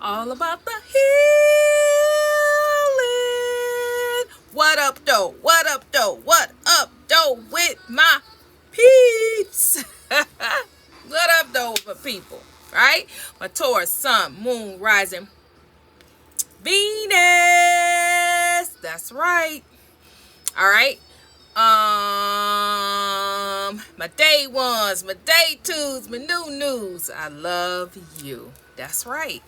All about the healing. What up, though? What up, though? What up, though, with my peeps? What up, though, with my people? Right? My Taurus, Sun, Moon, Rising, Venus. That's right. All right. My day ones, my day twos, my new news. I love you. That's right.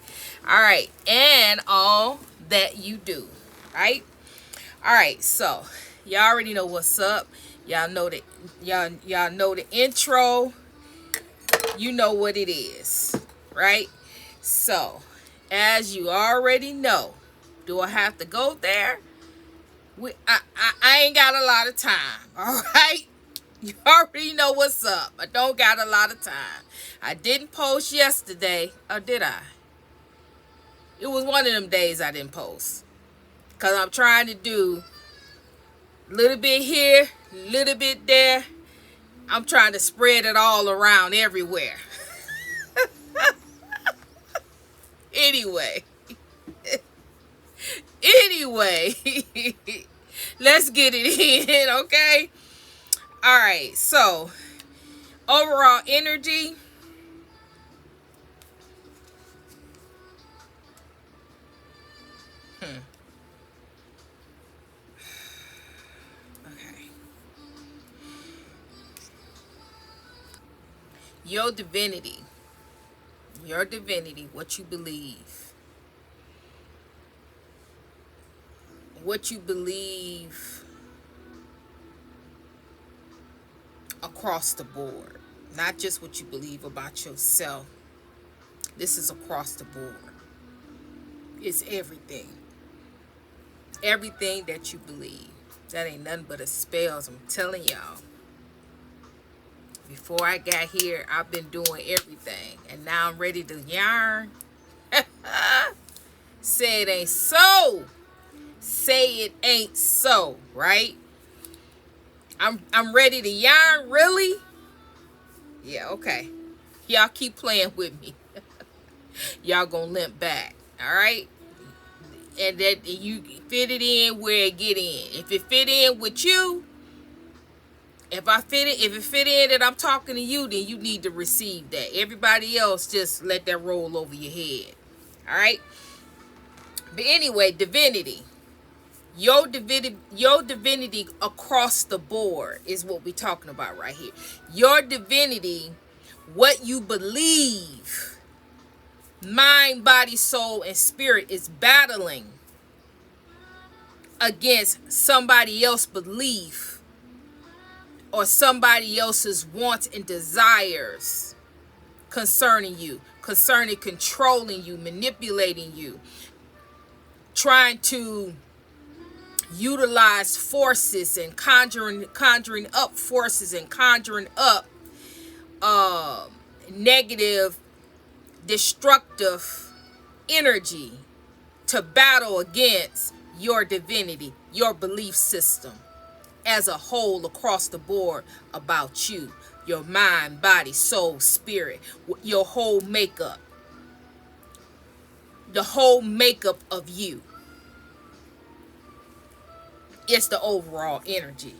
All right. And all that you do. Right? All right. So, y'all already know what's up. Y'all know that y'all know the intro. You know what it is. Right? So, as you already know, do I have to go there? I ain't got a lot of time. All right? You already know what's up. I don't got a lot of time. I didn't post yesterday. Or did I? It was one of them days I didn't post. Because I'm trying to do a little bit here, a little bit there. I'm trying to spread it all around everywhere. Anyway. Let's get it in, okay? All right, so overall energy. Okay. Your divinity, what you believe. What you believe across the board. Not just what you believe about yourself. This is across the board. It's everything. Everything that you believe. That ain't nothing but a spells. I'm telling y'all. Before I got here, I've been doing everything. And now I'm ready to yarn. Say it ain't so. Say it ain't so, right? I'm ready to yarn, really? Yeah, okay. Y'all keep playing with me. Y'all gonna limp back, all right? And that you fit it in where it get in. If it fit in with you, if it fit in that I'm talking to you, then you need to receive that. Everybody else, just let that roll over your head, all right? But anyway, divinity. Your divinity across the board is what we're talking about right here. Your divinity, what you believe, mind, body, soul, and spirit is battling against somebody else's belief or somebody else's wants and desires concerning you, concerning controlling you, manipulating you, trying to utilize forces and conjuring up forces and conjuring up negative, destructive energy to battle against your divinity, your belief system as a whole across the board about you, your mind, body, soul, spirit, your whole makeup, the whole makeup of you. It's the overall energy.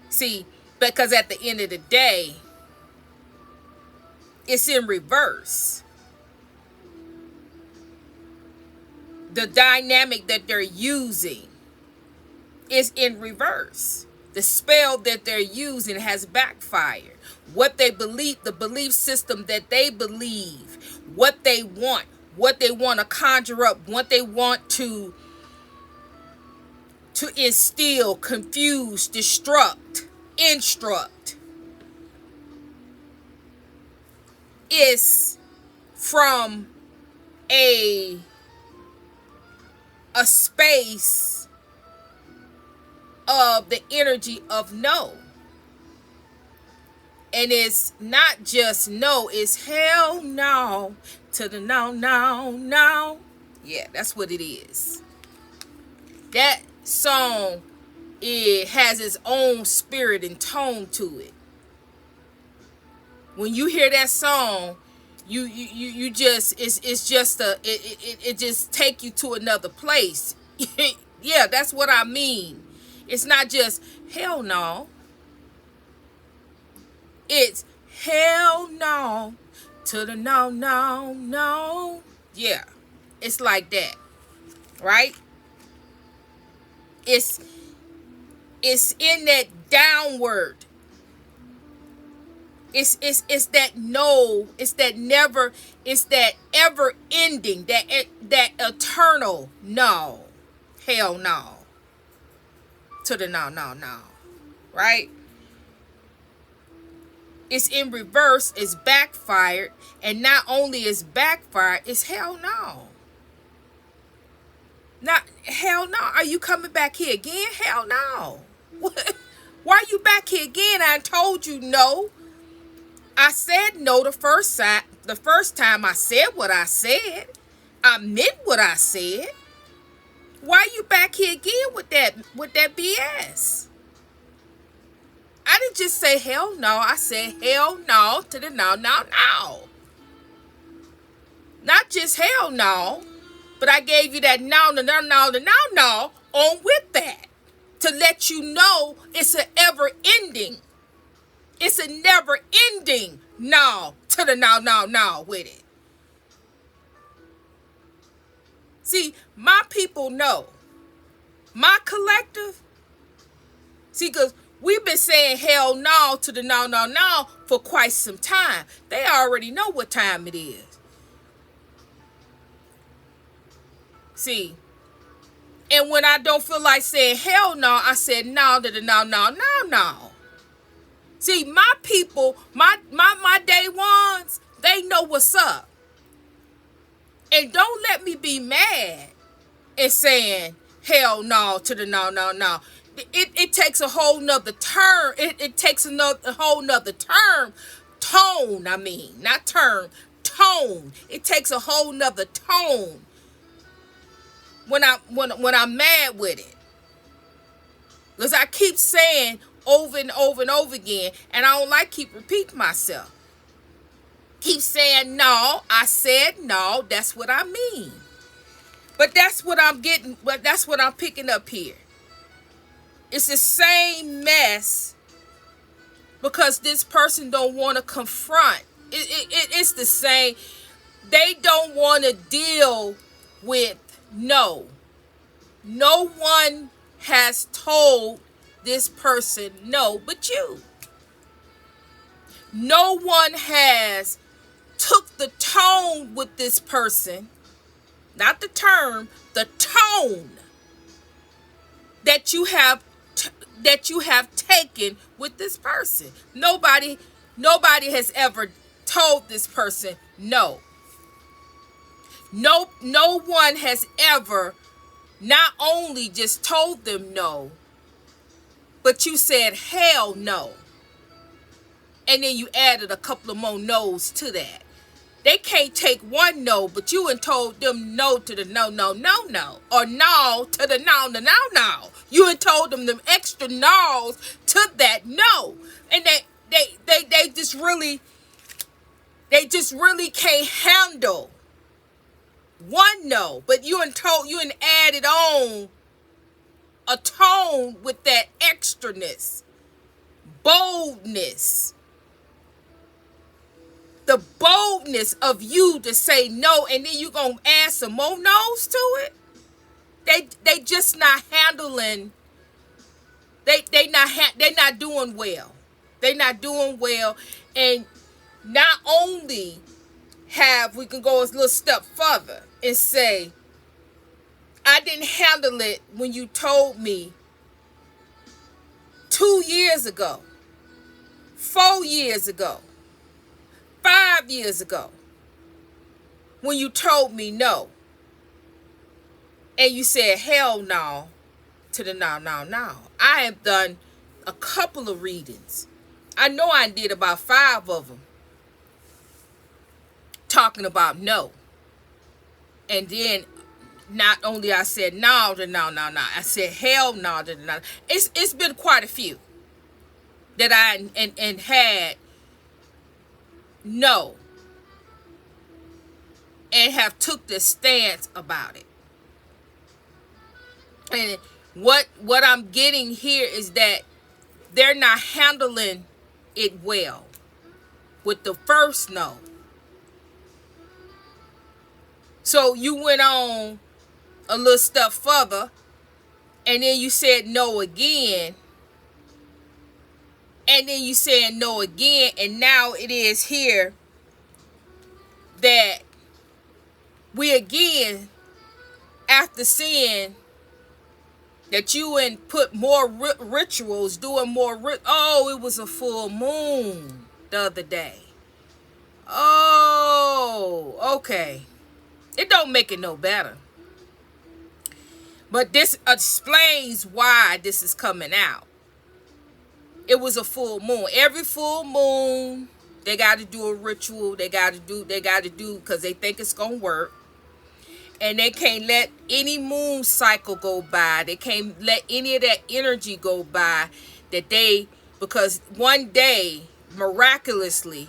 See, because at the end of the day, it's in reverse. The dynamic that they're using is in reverse. The spell that they're using has backfired. What they believe, the belief system that they believe, what they want to conjure up, what they want to instill, confuse, instruct is from a space of the energy of no. And it's not just no, it's hell no to the no, no, no. Yeah, that's what it is. That song, it has its own spirit and tone to it. When you hear that song, You just it's just it just take you to another place. Yeah, that's what I mean. It's not just hell no. It's hell no to the no, no, no. Yeah, it's like that, right? It's it's in that downward. It's that no. It's that never. It's that ever ending. That eternal no. Hell no. To the no, no, no. Right? It's in reverse. It's backfired. And not only is backfired, it's hell no. Not hell no. Are you coming back here again? Hell no. What? Why are you back here again? I told you no. I said no the first time I said what I said. I meant what I said. Why are you back here again with that BS? I didn't just say hell no. I said hell no to the no, no, no. Not just hell no, but I gave you that no, no, no, no, no, no on with that to let you know it's an ever ending. It's a never ending no to the no, no, no with it. See, my people know. My collective. See, because we've been saying hell no to the no, no, no for quite some time. They already know what time it is. See, and when I don't feel like saying hell no, I said no to the no, no, no, no. See, my people, my day ones, they know what's up. And don't let me be mad and saying hell no to the no, no, no. It takes a whole nother turn. It takes a whole nother tone, I mean, not term, tone. It takes a whole nother tone when I'm mad with it. Because I keep saying over and over and over again, and I don't like keep repeating myself. Keep saying no. I said no. That's what I mean. But that's what I'm getting. But that's what I'm picking up here. It's the same mess because this person don't want to confront. It's the same. They don't want to deal with no. No one has told this person no but you. No one has took the tone with this person, not the term, the tone that you have taken with this person. Nobody has ever told this person no. No one has ever not only just told them no, but you said hell no. And then you added a couple of more no's to that. They can't take one no, but you and told them no to the no, no, no, no. Or no to the no, no, no, no. You and told them extra no's to that no. And they just really can't handle one no. But you and added on a tone with that extraness, boldness. The boldness of you to say no, and then you gonna add some more no's to it. They just not handling. They're not doing well. They're not doing well, and not only we can go a little step further and say, I didn't handle it when you told me 2 years ago, 4 years ago, 5 years ago, when you told me no, and you said hell no to the no, no, no. I have done a couple of readings. I know I did about 5 of them talking about no. And then not only I said no to no, no, no, I said hell no to the no. It's been quite a few that I and had no. and have took the stance about it. And what I'm getting here is that they're not handling it well with the first no. So you went on a little step further, and then you said no again, and then you said no again, and now it is here that we again, after seeing that you and put more rituals, doing more oh, it was a full moon the other day. Oh, okay. It don't make it no better. But this explains why this is coming out. It was a full moon. Every full moon, they got to do a ritual. They got to do because they think it's going to work. And they can't let any moon cycle go by. They can't let any of that energy go by because one day, miraculously,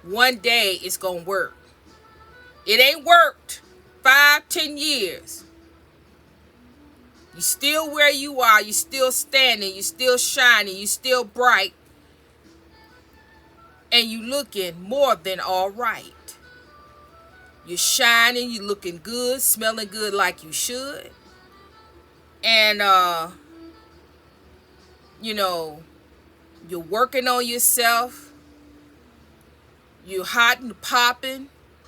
one day it's going to work. It ain't worked 5-10 years. You still where you are. You still standing. You still shining. You still bright. And you looking more than all right. You're shining. You're looking good. Smelling good like you should. And, you're working on yourself. You're hot and popping.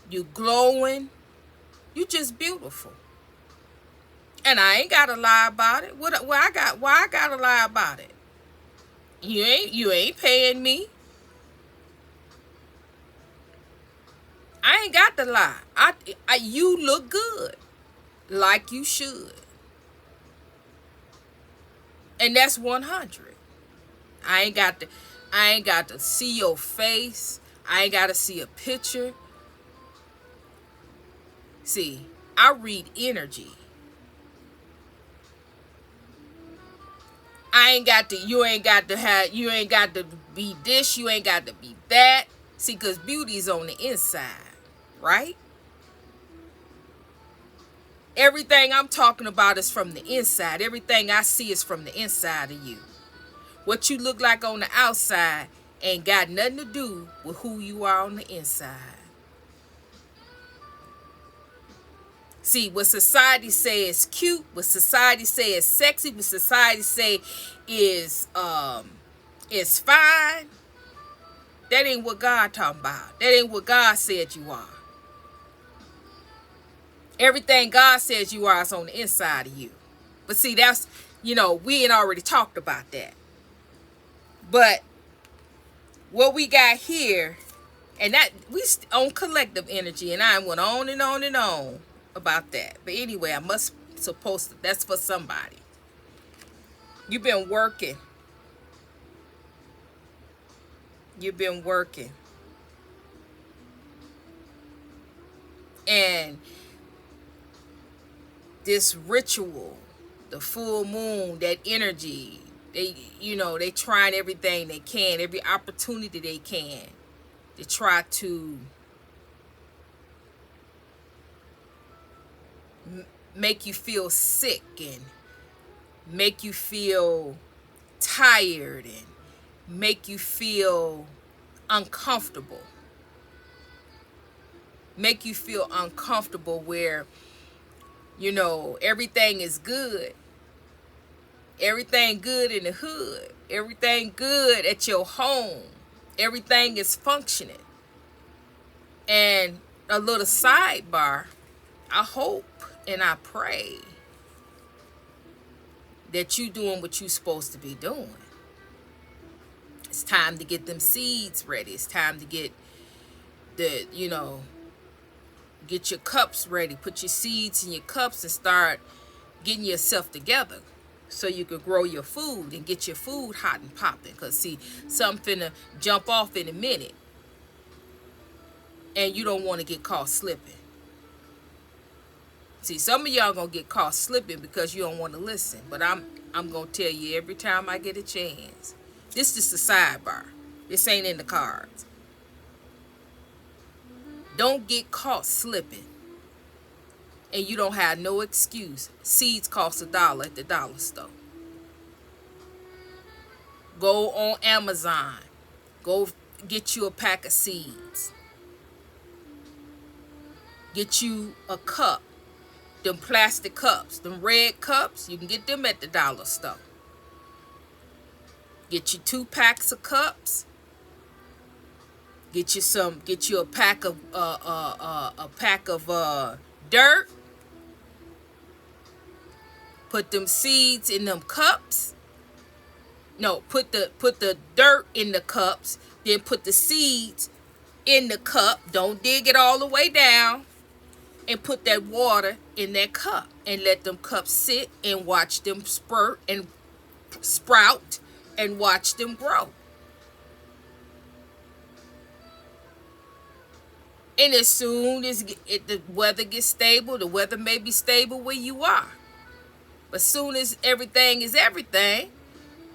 You're glowing. You're just beautiful. And I ain't gotta lie about it. Why I gotta lie about it? You ain't paying me. I ain't got to lie. You look good, like you should, and that's 100. I ain't got to see your face. I ain't got to see a picture. See, I read energy. You ain't got to be this, you ain't got to be that. See, because beauty's on the inside, right? Everything I'm talking about is from the inside. Everything I see is from the inside of you. What you look like on the outside ain't got nothing to do with who you are on the inside. See, what society say is cute, what society say is sexy, what society say is fine, that ain't what God talking about. That ain't what God said you are. Everything God says you are is on the inside of you. But see, that's, we ain't already talked about that. But what we got here, and that we on collective energy, and I went on and on and on about that. But anyway, that's for somebody. You've been working. You've been working. And this ritual, the full moon, that energy, they trying everything they can, every opportunity they can to try to make you feel sick and make you feel tired and make you feel uncomfortable. Make you feel uncomfortable where, everything is good. Everything good in the hood. Everything good at your home. Everything is functioning. And a little sidebar, I hope and I pray that you doing what you supposed to be doing. It's time to get them seeds ready. It's time to get get your cups ready. Put your seeds in your cups and start getting yourself together so you can grow your food and get your food hot and popping. Because, see, something finna jump off in a minute. And you don't want to get caught slipping. See, some of y'all going to get caught slipping because you don't want to listen. But I'm going to tell you every time I get a chance. This is the sidebar. This ain't in the cards. Don't get caught slipping. and you don't have no excuse. Seeds cost $1 at the dollar store. Go on Amazon. Go get you a pack of seeds. Get you a cup. Them plastic cups, them red cups, you can get them at the dollar store. Get you 2 packs of cups. Get you a pack of dirt. Put them seeds in them cups. No, put the dirt in the cups, then put the seeds in the cup. Don't dig it all the way down. And put that water in that cup and let them cups sit and watch them spurt and sprout and watch them grow. And as soon as the weather gets stable, the weather may be stable where you are. But as soon as everything is everything,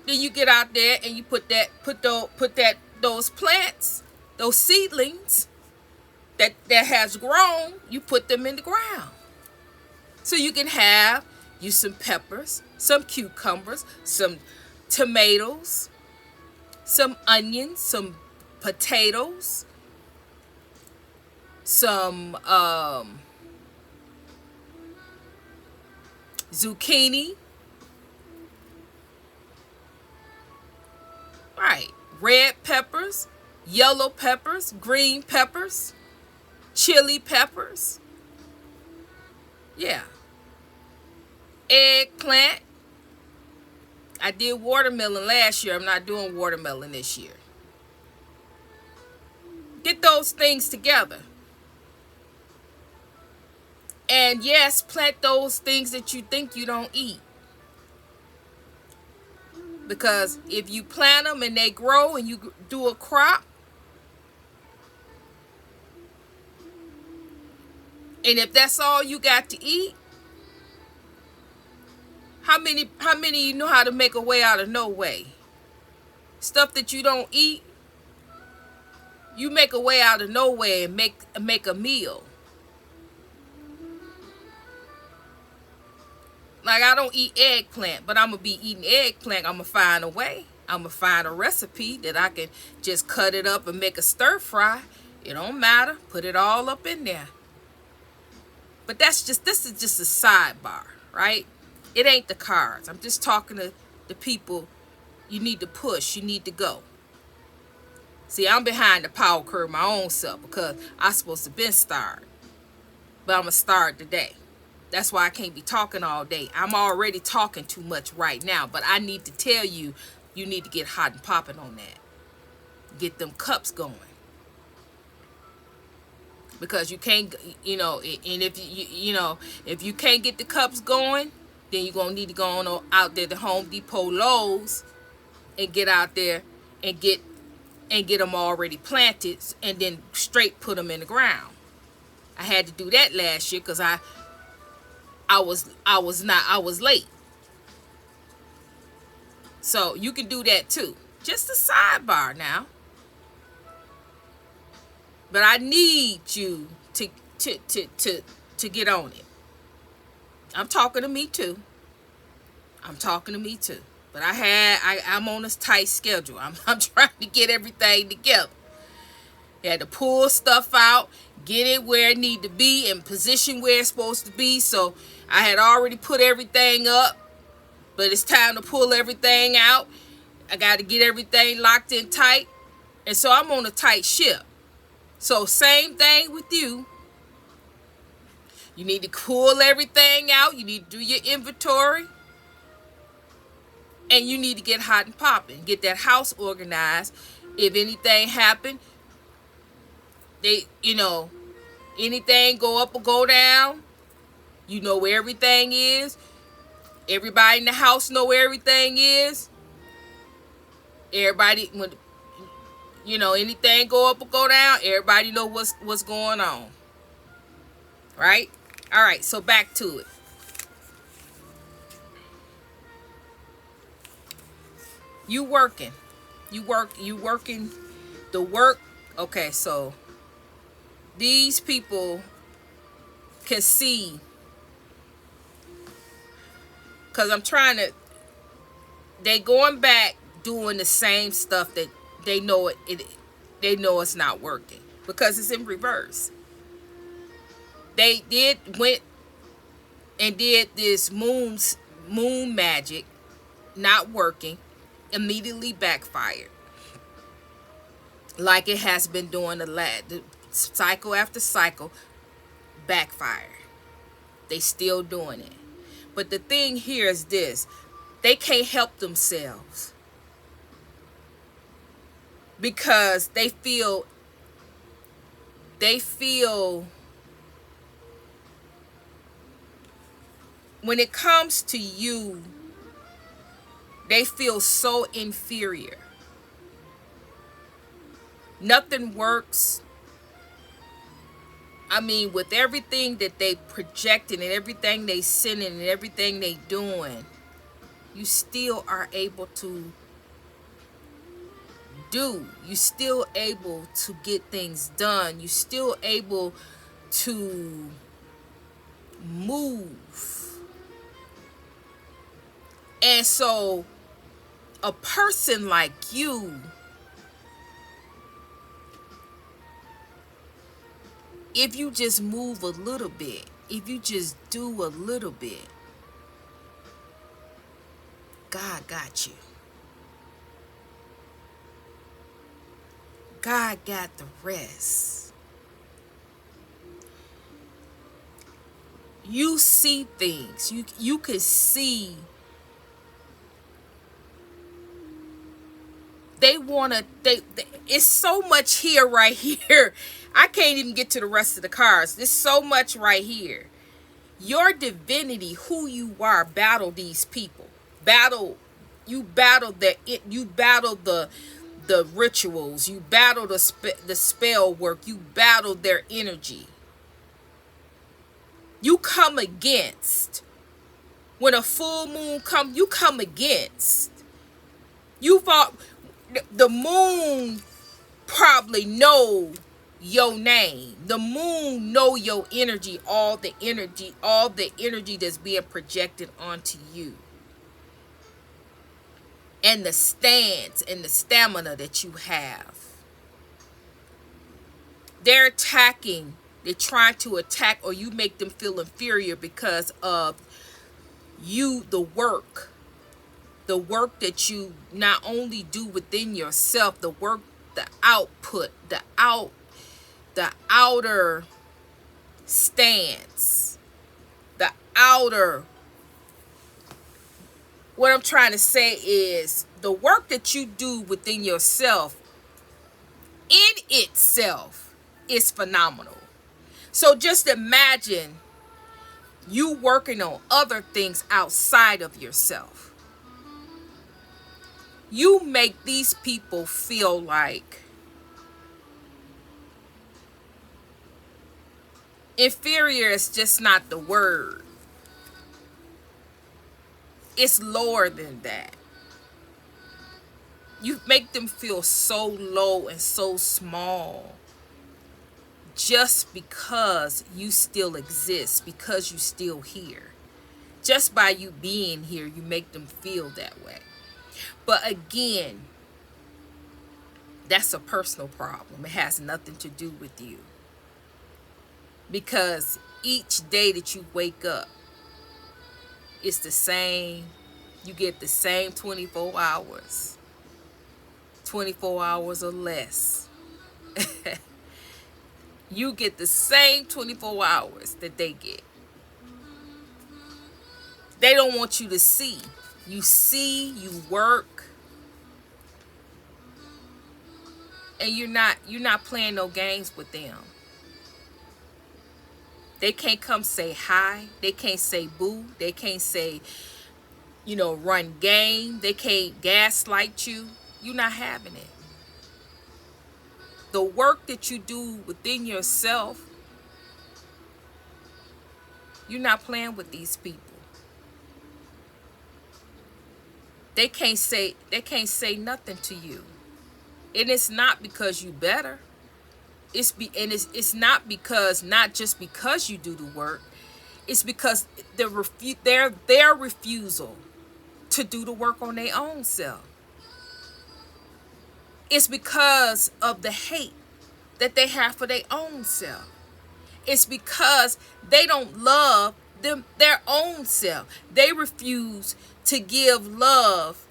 then you get out there and you put those plants, those seedlings that has grown, you put them in the ground. So you can have you some peppers, some cucumbers, some tomatoes, some onions, some potatoes, some zucchini, right? Red peppers, yellow peppers, green peppers, chili peppers. Yeah. Eggplant. I did watermelon last year. I'm not doing watermelon this year. Get those things together. And yes, plant those things that you think you don't eat. Because if you plant them and they grow and you do a crop, and if that's all you got to eat, how many you know how to make a way out of no way? Stuff that you don't eat, you make a way out of no way and make a meal. Like, I don't eat eggplant, but I'm going to be eating eggplant. I'm going to find a way. I'm going to find a recipe that I can just cut it up and make a stir fry. It don't matter. Put it all up in there. But this is just a sidebar, right? It ain't the cards. I'm just talking to the people you need to push. You need to go. See, I'm behind the power curve my own self because I'm supposed to been starved. But I'm going to start today. That's why I can't be talking all day. I'm already talking too much right now. But I need to tell you, you need to get hot and popping on that. Get them cups going. Because you can't, and if you can't get the cups going, then you're going to need to go on out there to Home Depot, Lowe's, and get out there and get them already planted and then straight put them in the ground. I had to do that last year because I was late. So you can do that too. Just a sidebar now. But I need you to get on it. I'm talking to me too. But I'm on a tight schedule. I'm trying to get everything together. I had to pull stuff out, get it where it need to be, and position where it's supposed to be. So I had already put everything up, but it's time to pull everything out. I got to get everything locked in tight. And so I'm on a tight ship. So same thing with you. You need to pull everything out. You need to do your inventory. And you need to get hot and popping. Get that house organized. If anything happen, anything go up or go down, you know where everything is. Everybody in the house know where everything is. Everybody, when anything go up or go down, everybody know what's going on. Right? All right, so back to it. You working the work. Okay, so these people can see Because I'm trying to, they going back doing the same stuff that they know they know it's not working because it's in reverse. They went and did this moon magic, not working, immediately backfired, like it has been doing the cycle after cycle. Backfire. They still doing it. But the thing here is this: they can't help themselves because they feel when it comes to you, they feel so inferior. Nothing works. I mean, with everything that they projecting and everything they sending and everything they doing, you still are able to do. You still able to get things done. You still able to move. And so a person like you, if you just move a little bit, if you just do a little bit, God got you. God got the rest. You see things. You can see. It's so much here, right here. I can't even get to the rest of the cards. There's so much right here. Your divinity, who you are, battle these people. You battle the rituals. You battle the spell work. You battle their energy. You come against. When a full moon comes, you come against. You fought. The moon probably know your name. The moon know your energy, all the energy that's being projected onto you. And the stance and the stamina that you have. They're attacking. They're trying to attack, or you make them feel inferior because of you, the work that you not only do within yourself, the work, the output, the outer stance, the outer. What I'm trying to say is the work that you do within yourself in itself is phenomenal. So just imagine you working on other things outside of yourself. You make these people feel like inferior is just not the word. It's lower than that. You make them feel so low and so small just because you still exist, because you still here. Just by you being here, you make them feel that way. But again, that's a personal problem. It has nothing to do with you. Because each day that you wake up, it's the same. You get the same 24 hours. 24 hours or less. You get the same 24 hours that they get. They don't want you to see. You see, you work, and you're not playing no games with them. They can't come say hi. They can't say boo. They can't say, run game. They can't gaslight you. You're not having it. The work that you do within yourself, you're not playing with these people. They can't say nothing to you. And it's not because you better. It's not just because you do the work. It's because their refusal to do the work on their own self. It's because of the hate that they have for their own self. It's because they don't love their own self. They refuse to give love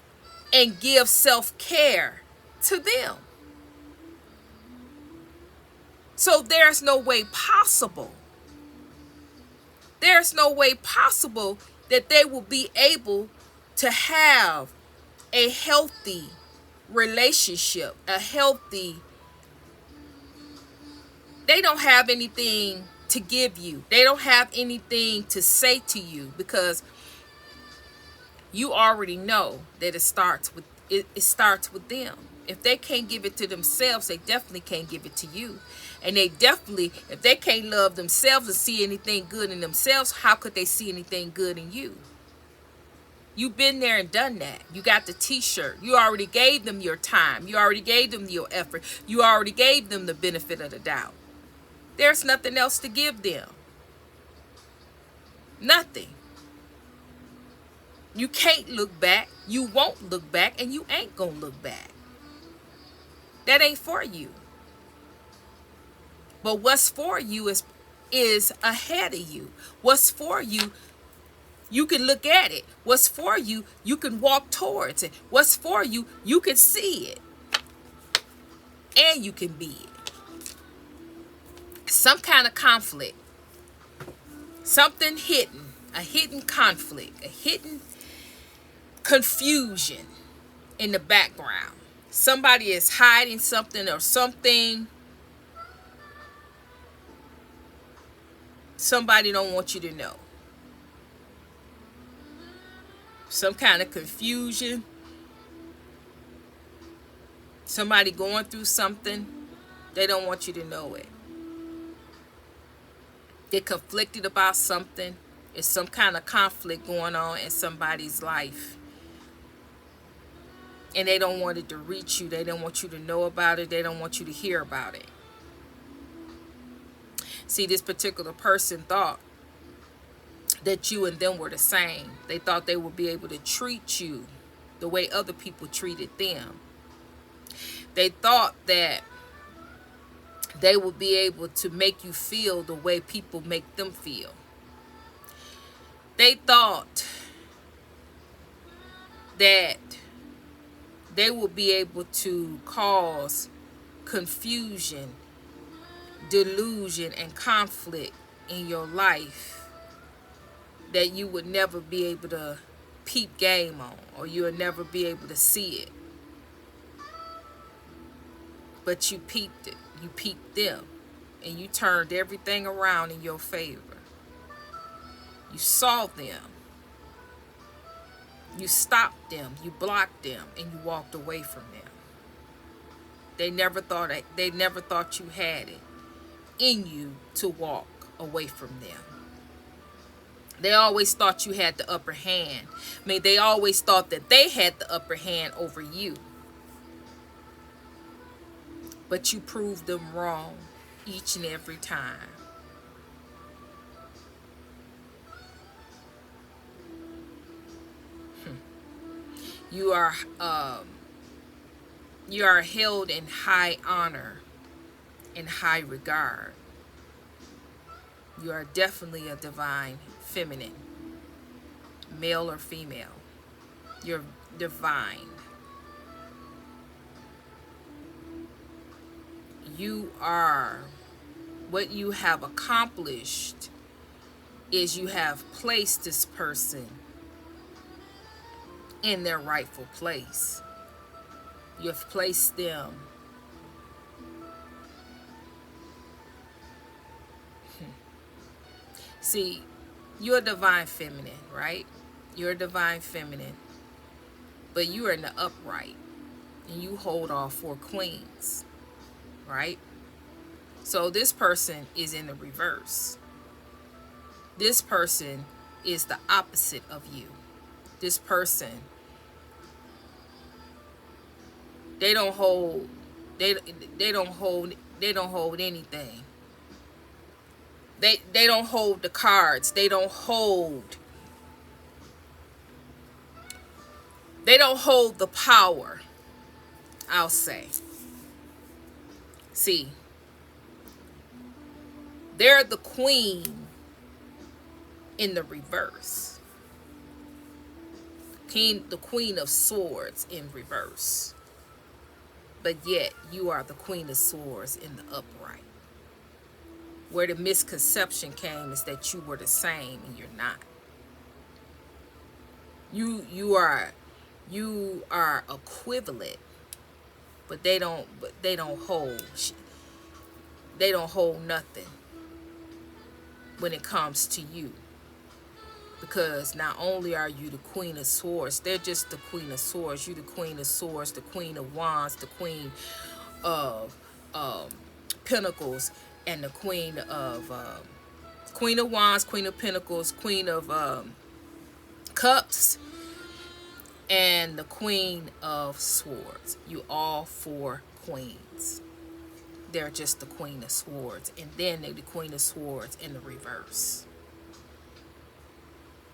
and give self-care to them. So there's no way possible. There's no way possible that they will be able to have a healthy relationship, they don't have anything to give you. They don't have anything to say to you, because you already know that it starts with them. If they can't give it to themselves, they definitely can't give it to you. And they definitely, if they can't love themselves and see anything good in themselves, how could they see anything good in you? You've been there and done that. You got the t-shirt. You already gave them your time. You already gave them your effort. You already gave them the benefit of the doubt. There's nothing else to give them. Nothing. You can't look back. You won't look back, and you ain't gonna look back. That ain't for you. But what's for you is ahead of you. What's for you, you can look at it. What's for you, you can walk towards it. What's for you, you can see it. And you can be it. Some kind of conflict. Something hidden. A hidden conflict. A hidden confusion in the background. Somebody is hiding something or something. Somebody don't want you to know. Some kind of confusion. Somebody going through something. They don't want you to know it. They're conflicted about something. It's some kind of conflict going on in somebody's life. And they don't want it to reach you. They don't want you to know about it. They don't want you to hear about it. See, this particular person thought that you and them were the same. They thought they would be able to treat you the way other people treated them. They thought that they would be able to make you feel the way people make them feel. They thought that they will be able to cause confusion, delusion, and conflict in your life that you would never be able to peep game on, or you would never be able to see it. But you peeped it. You peeped them. And you turned everything around in your favor. You saw them. You stopped them. You blocked them. And you walked away from them. They never thought you had it in you to walk away from them. They always thought you had the upper hand. I mean, they always thought that they had the upper hand over you. But you proved them wrong each and every time. You are held in high honor and high regard. You are definitely a divine feminine, male or female. You're divine. You are, what you have accomplished is you have placed this person in their rightful place. You have placed them See, you're a divine feminine, right? You're a divine feminine, but you are in the upright, and you hold all four queens, right? So this person is in the reverse. This person is the opposite of you. This person, they don't hold anything. They don't hold the cards. They don't hold the power, I'll say. See, they're the queen in the reverse. The queen of swords in reverse. But yet you are the queen of swords in the upright. Where the misconception came is that you were the same, and you're not. You are equivalent, but they don't hold nothing when it comes to you. Because not only are you the queen of swords, they're just the queen of swords. You the queen of swords, the queen of wands, the queen of pentacles, and the queen of wands, queen of pentacles, queen of cups, and the queen of swords. You all four queens. They're just the queen of swords, and then they're the queen of swords in the reverse.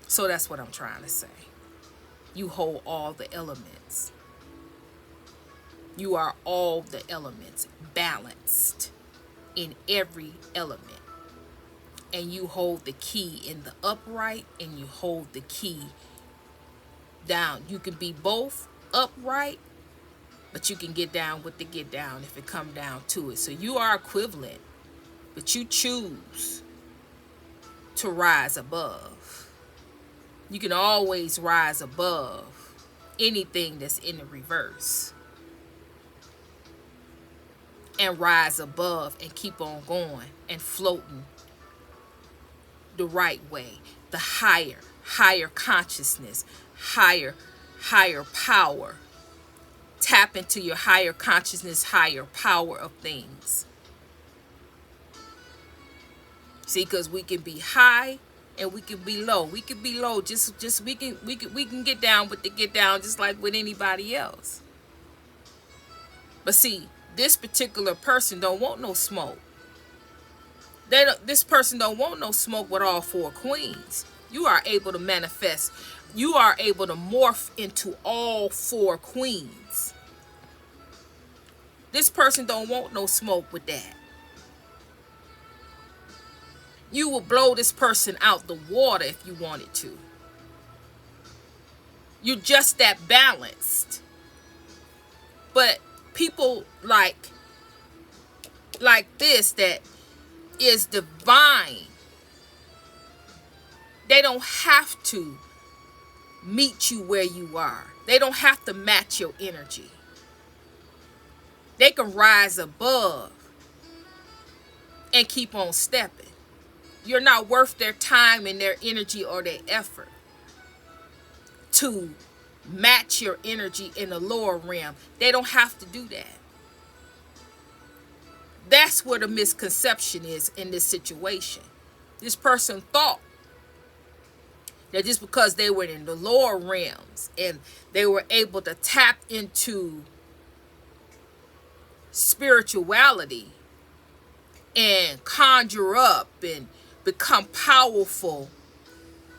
So that's what I'm trying to say. You hold all the elements. You are all the elements, balanced in every element. And you hold the key in the upright, and you hold the key down. You can be both upright, but you can get down with the get down if it come down to it. So you are equivalent, but you choose to rise above. You can always rise above anything that's in the reverse, and rise above and keep on going and floating the right way, the higher consciousness, higher power. Tap into your higher consciousness, higher power of things. See, because we can be high and we can be low. We can be low. Just we can get down with the get down, just like with anybody else. But see, this particular person don't want no smoke. This person don't want no smoke with all four queens. You are able to manifest. You are able to morph into all four queens. This person don't want no smoke with that. You will blow this person out the water if you wanted to. You're just that balanced. But people like this that is divine, they don't have to meet you where you are. They don't have to match your energy. They can rise above and keep on stepping. You're not worth their time and their energy or their effort to match your energy in the lower realm. They don't have to do that. That's where the misconception is in this situation. This person thought that just because they were in the lower realms and they were able to tap into spirituality and conjure up and become powerful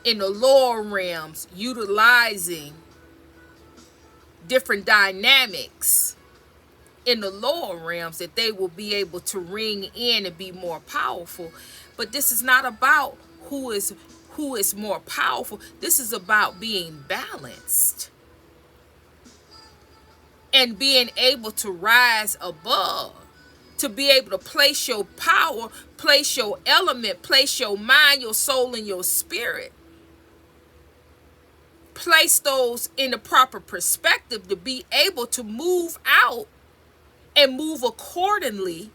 in the lower realms, utilizing different dynamics in the lower realms, that they will be able to ring in and be more powerful. But this is not about who is more powerful. This is about being balanced and being able to rise above, to be able to place your power, place your element, place your mind, your soul, and your spirit. Place those in the proper perspective to be able to move out and move accordingly.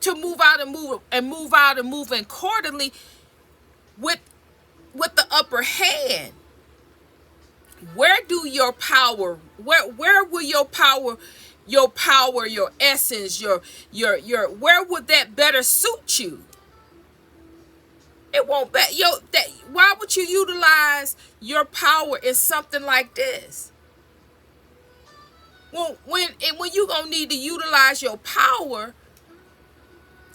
To move out and move accordingly with the upper hand. Where do your power, where will your power, your essence, your where would that better suit you? It won't be why would you utilize your power in something like this? Well, when you gonna need to utilize your power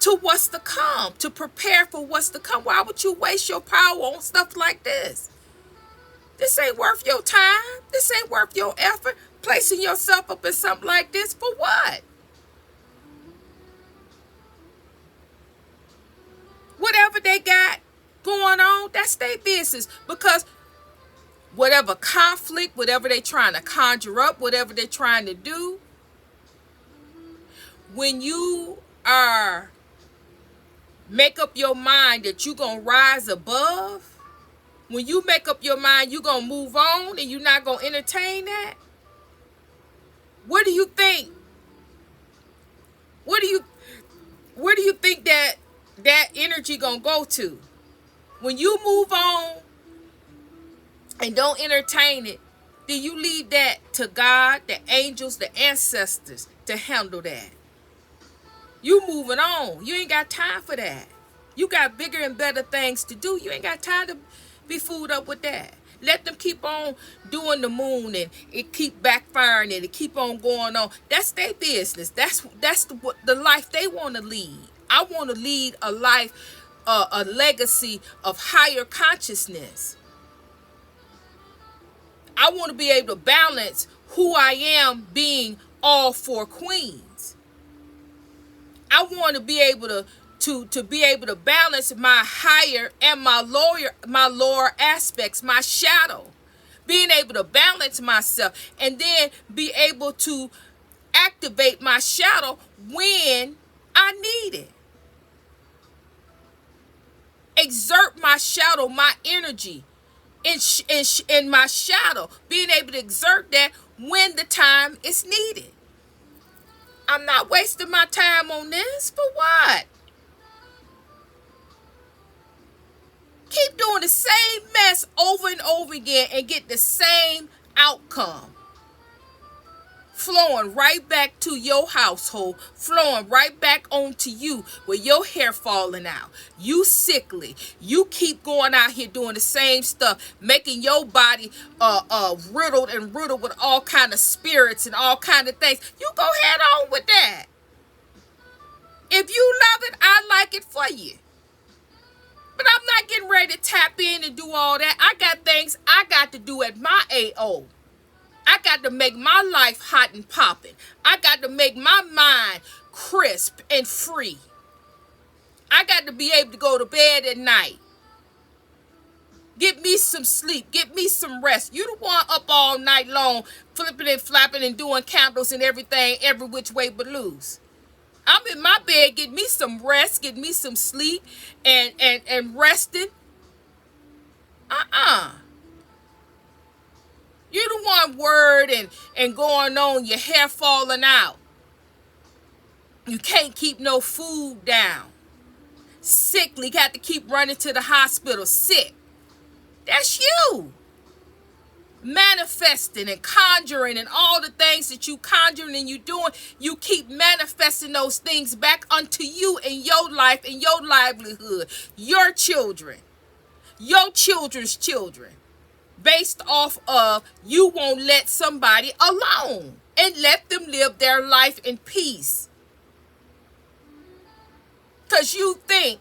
to what's to come, to prepare for what's to come. Why would you waste your power on stuff like this? This ain't worth your time. This ain't worth your effort. Placing yourself up in something like this for what? Whatever they got going on, that's their business. Because whatever conflict, whatever they trying to conjure up, whatever they're trying to do, when you are make up your mind that you're going to rise above, when you make up your mind you're going to move on and you're not going to entertain that, where do you think that energy going to go to? When you move on and don't entertain it, then you leave that to God, the angels, the ancestors to handle that. You moving on. You ain't got time for that. You got bigger and better things to do. You ain't got time to be fooled up with that. Let them keep on doing the moon and it keep backfiring and it keep on going on. That's their business. That's the life they want to lead. I want to lead a life, a legacy of higher consciousness. I want to be able to balance who I am being all four queens. I want to be able to be able to balance my higher and my lower aspects, my shadow. Being able to balance myself and then be able to activate my shadow when I need it. Exert my shadow, my energy in my shadow. Being able to exert that when the time is needed. I'm not wasting my time on this. For what? Keep doing the same mess over and over again and get the same outcome. Flowing right back to your household. Flowing right back onto you with your hair falling out. You sickly. You keep going out here doing the same stuff. Making your body riddled with all kind of spirits and all kind of things. You go head on with that. If you love it, I like it for you. But I'm not getting ready to tap in and do all that. I got things I got to do at my AO. I got to make my life hot and popping. I got to make my mind crisp and free. I got to be able to go to bed at night. Get me some sleep. Get me some rest. You the one up all night long, flipping and flapping and doing candles and everything, every which way but loose. I'm in my bed, get me some rest, get me some sleep, and resting. You the one worried and going on, your hair falling out. You can't keep no food down. Sickly, got to keep running to the hospital, sick. That's you. Manifesting and conjuring and all the things that you conjuring and you doing, you keep manifesting those things back unto you in your life and your livelihood, your children, your children's children, based off of you won't let somebody alone and let them live their life in peace. Because you think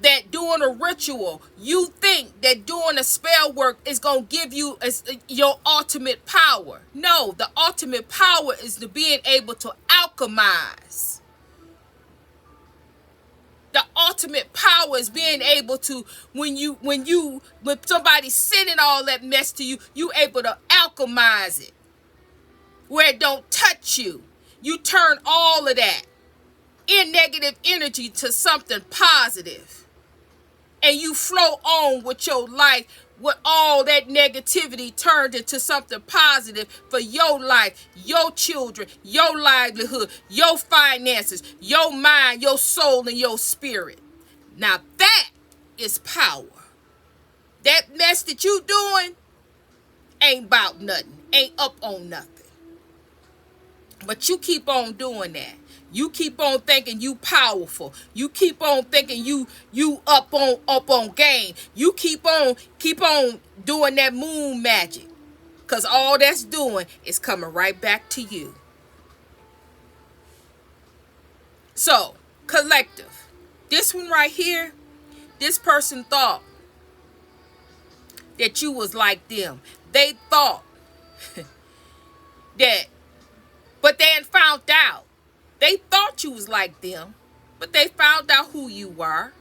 that doing a ritual, you think that doing a spell work is going to give you your ultimate power. No, the ultimate power is to being able to alchemize. The ultimate power is being able to, when somebody's sending all that mess to you, you able to alchemize it. Where it don't touch you. You turn all of that in negative energy to something positive. And you flow on with your life, with all that negativity turned into something positive for your life, your children, your livelihood, your finances, your mind, your soul, and your spirit. Now that is power. That mess that you doing ain't about nothing, ain't up on nothing. But you keep on doing that. You keep on thinking you powerful. You keep on thinking you up on game. You keep on doing that moon magic. Because all that's doing is coming right back to you. So, collective. This one right here, this person thought that you was like them. They thought that, but they had found out. They thought you was like them, but they found out who you were.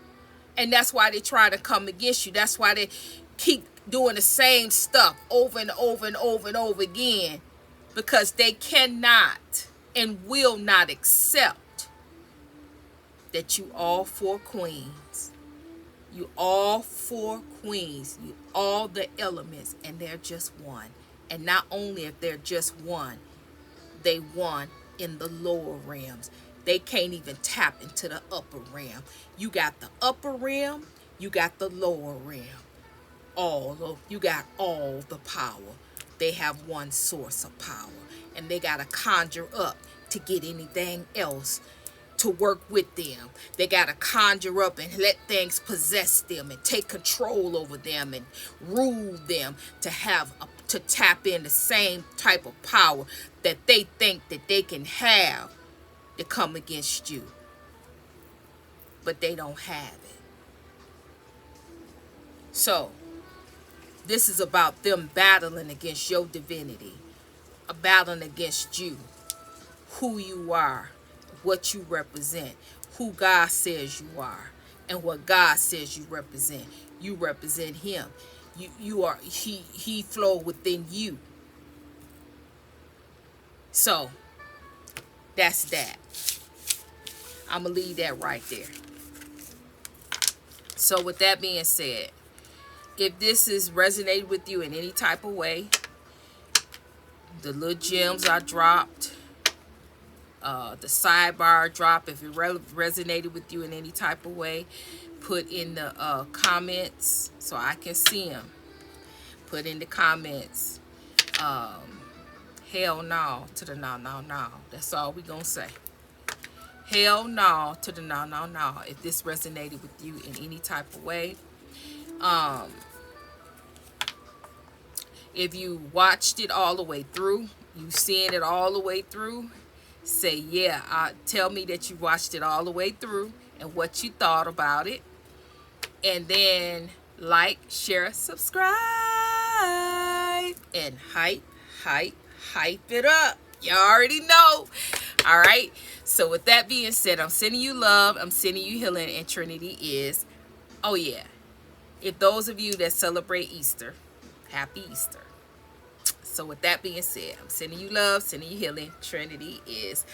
And that's why they try to come against you. That's why they keep doing the same stuff over and over and over and over again. Because they cannot and will not accept that you all four queens. You all four queens. You all the elements. And they're just one. And not only if they're just one, they won in the lower realms. They can't even tap into the upper realm. You got the upper realm, you got the lower realm. You got all the power. They have one source of power. And they got to conjure up to get anything else to work with them. They got to conjure up and let things possess them and take control over them and rule them to tap in the same type of power that they think that they can have to come against you. But they don't have it. So, this is about them battling against your divinity. Battling against you. Who you are. What you represent. Who God says you are. And what God says you represent. You represent Him. You are He flow within you. So, that's that. I'm going to leave that right there. So with that being said, if this is resonated with you in any type of way, the little gems I dropped, the sidebar drop, if it resonated with you in any type of way, put in the comments so I can see them. Put in the comments, hell no to the no, no, no. That's all we gonna say. Hell no to the no, no, no. If this resonated with you in any type of way. If you watched it all the way through, you seeing it all the way through, say yeah. Tell me that you watched it all the way through and what you thought about it. And then like, share, subscribe, and hype it up. You already know. All right. So with that being said, I'm sending you love. I'm sending you healing. And Trinity is, oh yeah. If those of you that celebrate Easter, happy Easter. So with that being said, I'm sending you love, sending you healing. Trinity is